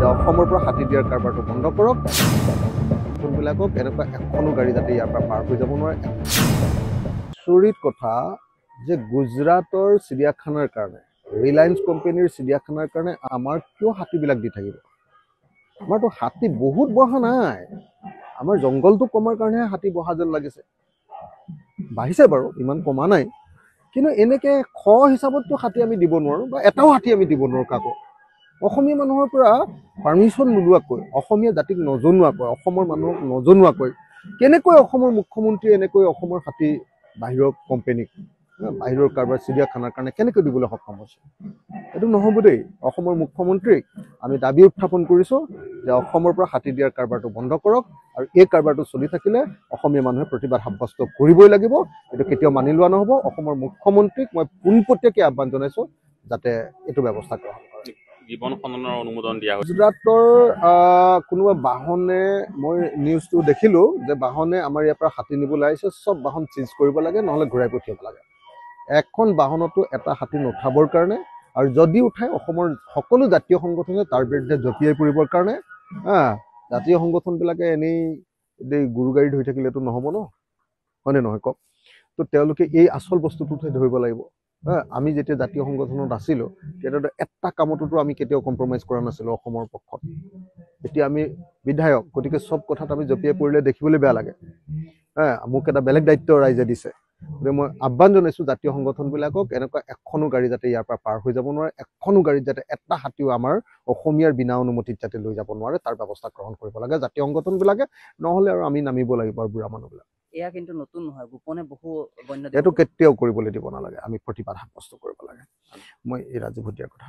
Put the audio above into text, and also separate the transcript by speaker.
Speaker 1: যে অসমৰ পৰা হাতী দিয়াৰ কাৰবাৰটো বন্ধ কৰক কোনবিলাকক এনেকুৱা এখনো গাড়ী যাতে ইয়াৰ পৰা পাৰ হৈ যাব নোৱাৰে আচৰিত কথা যে গুজৰাটৰ চিৰিয়াখানাৰ কাৰণে ৰিলায়েন্স কোম্পানীৰ চিৰিয়াখানাৰ কাৰণে আমাৰ কিয় হাতীবিলাক দি থাকিব আমাৰতো হাতী বহুত বহা নাই আমাৰ জংঘলটো কমাৰ কাৰণেহে হাতী বহা যেন লাগিছে বাঢ়িছে বাৰু ইমান কমা নাই কিন্তু এনেকে খ হিচাপততো হাতী আমি দিব নোৱাৰোঁ বা এটাও হাতী আমি দিব নোৱাৰোঁ কাকো অসমীয়া মানুহৰ পৰা পাৰ্মিশ্যন নোলোৱাকৈ অসমীয়া জাতিক নজনোৱাকৈ অসমৰ মানুহক নজনোৱাকৈ কেনেকৈ অসমৰ মুখ্যমন্ত্ৰীয়ে এনেকৈ অসমৰ হাতী বাহিৰৰ কোম্পানীক বাহিৰৰ কাৰোবাৰ চিৰিয়াখানাৰ কাৰণে কেনেকৈ দিবলৈ সক্ষম হৈছে এইটো নহ'ব দেই অসমৰ মুখ্যমন্ত্ৰীক আমি দাবী উত্থাপন কৰিছোঁ যে অসমৰ পৰা হাতী দিয়াৰ কাৰবাৰটো বন্ধ কৰক আৰু এই কাৰবাৰটো চলি থাকিলে অসমীয়া মানুহে প্ৰতিবাদ সাব্যস্ত কৰিবই লাগিব এইটো কেতিয়াও মানি লোৱা নহ'ব অসমৰ মুখ্যমন্ত্ৰীক মই পোনপটীয়াকৈ আহ্বান জনাইছোঁ যাতে এইটো ব্যৱস্থা কৰা হয়
Speaker 2: জীৱন খননৰ অনুমোদন দিয়া হৈছে
Speaker 1: গুজৰাটৰ কোনোবা বাহনে মই নিউজটো দেখিলোঁ যে বাহনে আমাৰ ইয়াৰ পৰা হাতী নিবলৈ আহিছে চব বাহন চিজ কৰিব লাগে নহ'লে ঘূৰাই পঠিয়াব লাগে এখন বাহনতো এটা হাতী নুঠাবৰ কাৰণে আৰু যদি উঠাই অসমৰ সকলো জাতীয় সংগঠনে তাৰ বিৰুদ্ধে জঁপিয়াই পৰিবৰ কাৰণে জাতীয় সংগঠনবিলাকে এনেই গুৰু গাড়ীত হৈ থাকিলেতো নহ'ব ন হয়নে নহয় কওক তো তেওঁলোকে এই আচল বস্তুটোহে ধৰিব লাগিব আমি যেতিয়া জাতীয় সংগঠনত আছিলোঁ তেতিয়াতো এটা কামতো আমি কেতিয়াও কম্প্ৰমাইজ কৰা নাছিলোঁ অসমৰ পক্ষত এতিয়া আমি বিধায়ক গতিকে চব কথাত আমি জঁপিয়াই পৰিলে দেখিবলৈ বেয়া লাগে মোক এটা বেলেগ দায়িত্ব ৰাইজে দিছে গতিকে মই আহ্বান জনাইছোঁ জাতীয় সংগঠনবিলাকক এনেকুৱা এখনো গাড়ী যাতে ইয়াৰ পৰা পাৰ হৈ যাব নোৱাৰে এখনো গাড়ীত যাতে এটা হাতীও আমাৰ অসমীয়াৰ বিনা অনুমতিত যাতে লৈ যাব নোৱাৰে তাৰ ব্যৱস্থা গ্ৰহণ কৰিব লাগে জাতীয় সংগঠনবিলাকে নহ'লে আৰু আমি নামিব লাগিব আৰু বুঢ়া মানুহবিলাক
Speaker 3: এয়া কিন্তু নতুন নহয় গোপনে বহু বন্য
Speaker 1: এইটো কেতিয়াও কৰিবলৈ দিব নালাগে আমি প্ৰতিবাদ সাব্যস্ত কৰিব লাগে মই এই ৰাজীৱ ভূটিয়াৰ কথা